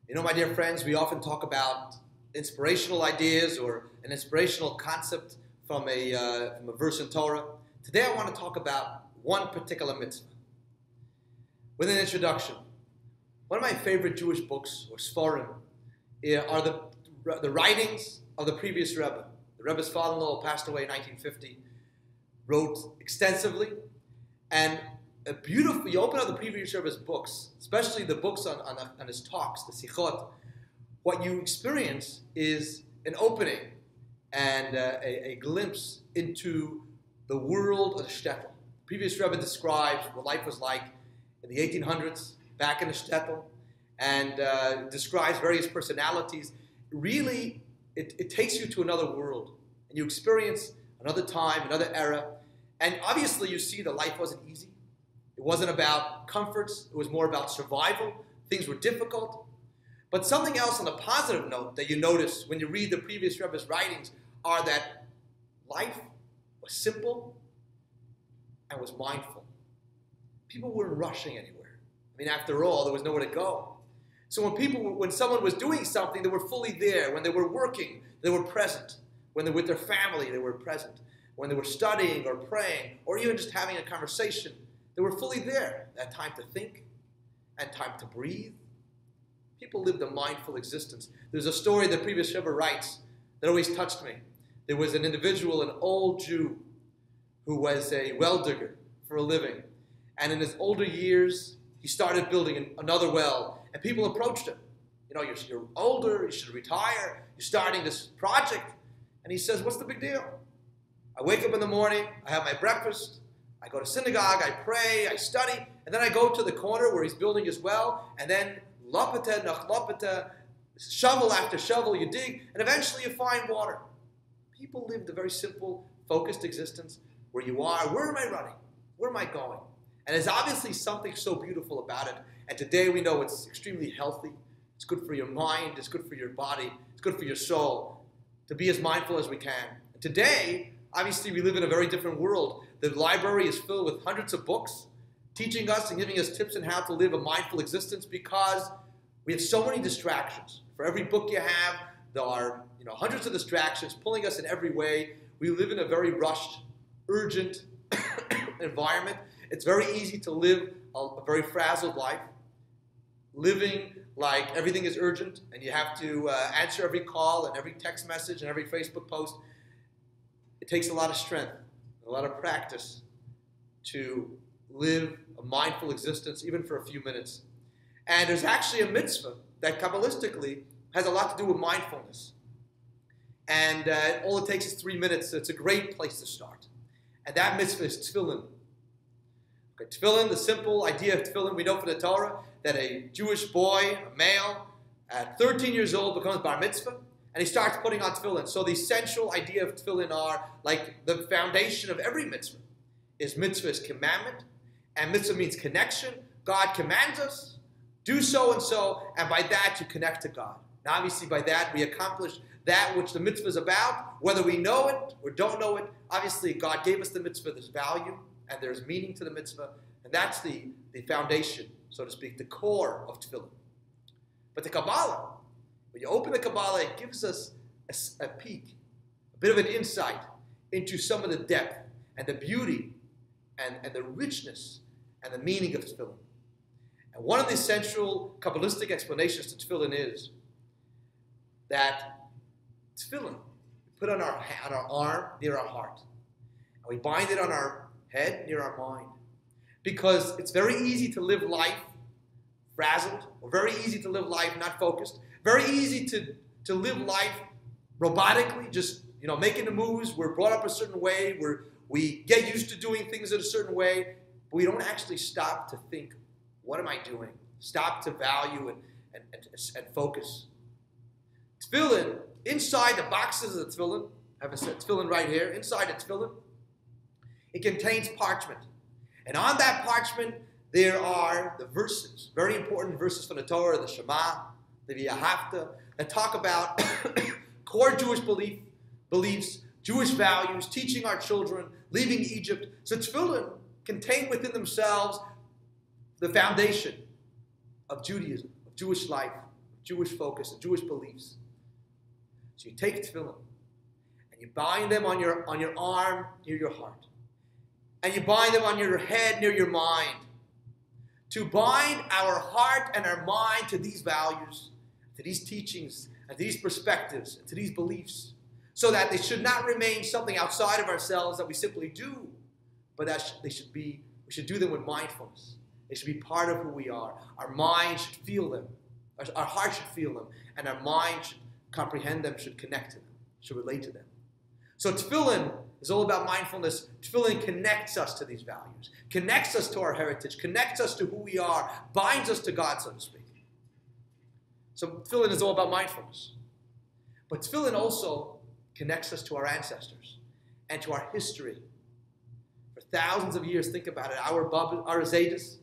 You know, my dear friends, we often talk about inspirational ideas or an inspirational concept from a verse in Torah. Today I want to talk about one particular mitzvah. With an introduction, one of my favorite Jewish books, or Sfarim, are the writings of the previous Rebbe. The Rebbe's father-in-law passed away in 1950, wrote extensively, and you open up the previous Rebbe's books, especially the books on his talks, the Sichot, what you experience is an opening and a glimpse into the world of the shtetl. The previous Rebbe describes what life was like in the 1800s, back in the shtetl, and describes various personalities. Really, it takes you to another world, and you experience another time, another era, and obviously you see that life wasn't easy. It wasn't about comforts, it was more about survival. Things were difficult. But something else on a positive note that you notice when you read the previous Rebbe's writings are that life was simple and was mindful. People weren't rushing anywhere. I mean, after all, there was nowhere to go. So when someone was doing something, they were fully there. When they were working, they were present. When they were with their family, they were present. When they were studying or praying or even just having a conversation, they were fully there. They had time to think and time to breathe. People lived a mindful existence. There's a story the previous Rebbe writes that always touched me. There was an individual, an old Jew, who was a well digger for a living. And in his older years, he started building another well. And people approached him. You know, you're older, you should retire, you're starting this project. And he says, what's the big deal? I wake up in the morning, I have my breakfast, I go to synagogue, I pray, I study, and then I go to the corner where he's building his well, and then lapata, nach lapata, shovel after shovel you dig, and eventually you find water. People lived a very simple, focused existence. Where you are, where am I running? Where am I going? And there's obviously something so beautiful about it. And today we know it's extremely healthy. It's good for your mind. It's good for your body. It's good for your soul to be as mindful as we can. And today, obviously, we live in a very different world. The library is filled with hundreds of books teaching us and giving us tips on how to live a mindful existence because we have so many distractions. For every book you have, there are hundreds of distractions pulling us in every way. We live in a very rushed, urgent environment. It's very easy to live a very frazzled life, living like everything is urgent and you have to answer every call and every text message and every Facebook post. It takes a lot of strength, a lot of practice to live a mindful existence, even for a few minutes. And there's actually a mitzvah that Kabbalistically has a lot to do with mindfulness. And all it takes is 3 minutes. So it's a great place to start. And that mitzvah is tefillin. Okay, tefillin, the simple idea of tefillin, we know from the Torah that a Jewish boy, a male, at 13 years old becomes bar mitzvah, and he starts putting on tefillin. So the essential idea of tefillin are, like the foundation of every mitzvah, mitzvah is commandment, and mitzvah means connection. God commands us, do so, and by that you connect to God. Now obviously by that we accomplish that which the mitzvah is about, whether we know it or don't know it. Obviously God gave us the mitzvah, there's value, and there's meaning to the mitzvah, and that's the foundation, so to speak, the core of tefillin. But the Kabbalah, when you open the Kabbalah, it gives us a peek, a bit of an insight into some of the depth and the beauty and the richness and the meaning of tefillin. And one of the central Kabbalistic explanations to tefillin is that tefillin we put on our arm near our heart, and we bind it on our head near our mind, because it's very easy to live life frazzled, or very easy to live life not focused, very easy to live life robotically, just making the moves. We're brought up a certain way, we get used to doing things in a certain way, but we don't actually stop to think, what am I doing? Stop to value and focus. Tefillin, inside the boxes of the tefillin, I have a tefillin right here, inside the tefillin, it contains parchment. And on that parchment, there are the verses, very important verses from the Torah, the Shema, the V'ahavta, that talk about core Jewish beliefs, Jewish values, teaching our children, leaving Egypt. So tefillin contain within themselves the foundation of Judaism, of Jewish life, Jewish focus and Jewish beliefs. So you take tefillin and you bind them on your arm near your heart. And you bind them on your head near your mind. To bind our heart and our mind to these values, to these teachings, and to these perspectives, and to these beliefs, so that they should not remain something outside of ourselves that we simply do, but that we should do them with mindfulness. They should be part of who we are. Our mind should feel them. Our heart should feel them. And our mind should comprehend them, should connect to them, should relate to them. So tefillin is all about mindfulness. Tefillin connects us to these values, connects us to our heritage, connects us to who we are, binds us to God, so to speak. So tefillin is all about mindfulness. But tefillin also connects us to our ancestors and to our history. For thousands of years, think about it, our Zaydas,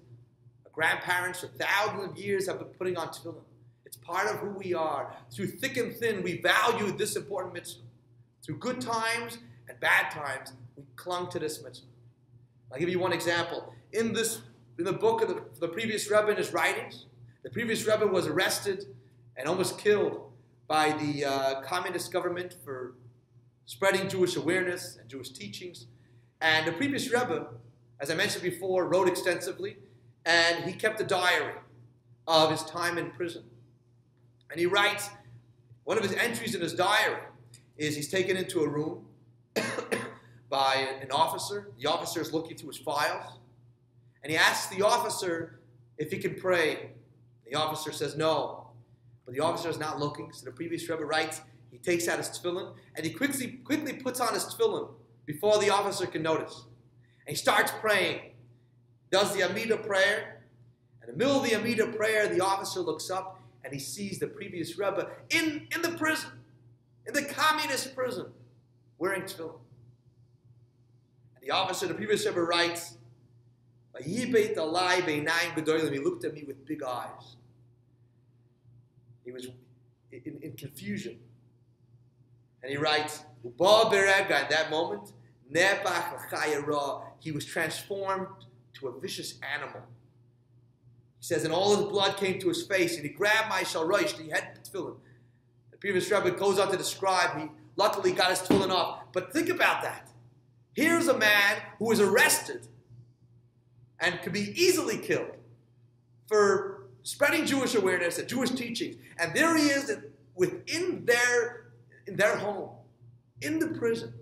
our grandparents for thousands of years have been putting on tefillin. It's part of who we are. Through thick and thin, we value this important mitzvah. Through good times and bad times, we clung to this mitzvah. I'll give you one example. In the book of the previous Rebbe in his writings, the previous Rebbe was arrested and almost killed by the communist government for spreading Jewish awareness and Jewish teachings. And the previous Rebbe, as I mentioned before, wrote extensively, and he kept a diary of his time in prison. And he writes, one of his entries in his diary is he's taken into a room by an officer. The officer is looking through his files, and he asks the officer if he can pray. The officer says no, but the officer is not looking. So the previous Rebbe writes, he takes out his tefillin, and he quickly puts on his tefillin before the officer can notice. And he starts praying, does the Amidah prayer. In the middle of the Amidah prayer, the officer looks up, and he sees the previous Rebbe in the prison, in the communist prison, wearing tefillin. And the officer, the previous Rebbe writes, he looked at me with big eyes. He was in confusion. And he writes, in that moment, he was transformed to a vicious animal. He says, and all his blood came to his face, and he grabbed my shalroish, and he had tefillin. The previous Rebbe goes on to describe, he luckily got his tefillin off. But think about that. Here's a man who was arrested and could be easily killed for spreading Jewish awareness and Jewish teachings. And there he is in their home, in the prison.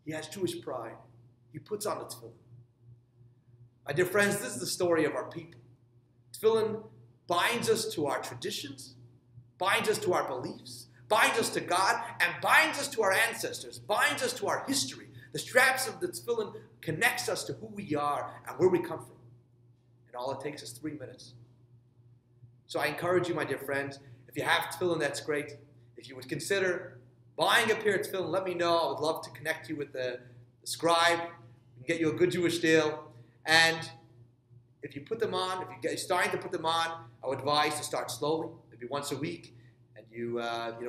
He has Jewish pride. He puts on the tefillin. My dear friends, this is the story of our people. Tefillin binds us to our traditions, binds us to our beliefs, binds us to God, and binds us to our ancestors, binds us to our history. The straps of the tefillin connects us to who we are and where we come from. And all it takes is 3 minutes. So I encourage you, my dear friends, if you have tefillin, that's great. If you would consider buying a pair of tefillin, let me know. I would love to connect you with the scribe and get you a good Jewish deal. And if you put them on, if you're starting to put them on, I would advise to start slowly, maybe once a week, and you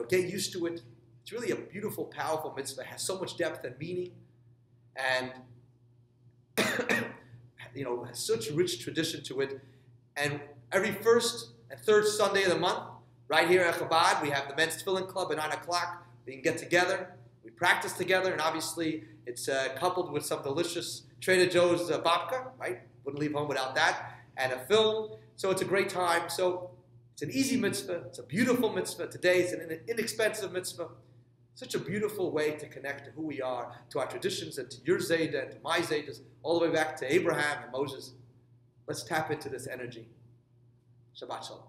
get used to it. It's really a beautiful, powerful mitzvah. It has so much depth and meaning, and has such rich tradition to it. And every first and third Sunday of the month, right here at Chabad, we have the Men's Tefillin Club at 9 o'clock. We can get together, we practice together, and obviously it's coupled with some delicious Trader Joe's babka, right? Wouldn't leave home without that, and a film. So it's a great time. So it's an easy mitzvah. It's a beautiful mitzvah. Today it's an inexpensive mitzvah. Such a beautiful way to connect to who we are, to our traditions, and to your Zayda, and to my Zaydas, all the way back to Abraham and Moses. Let's tap into this energy. Shabbat Shalom.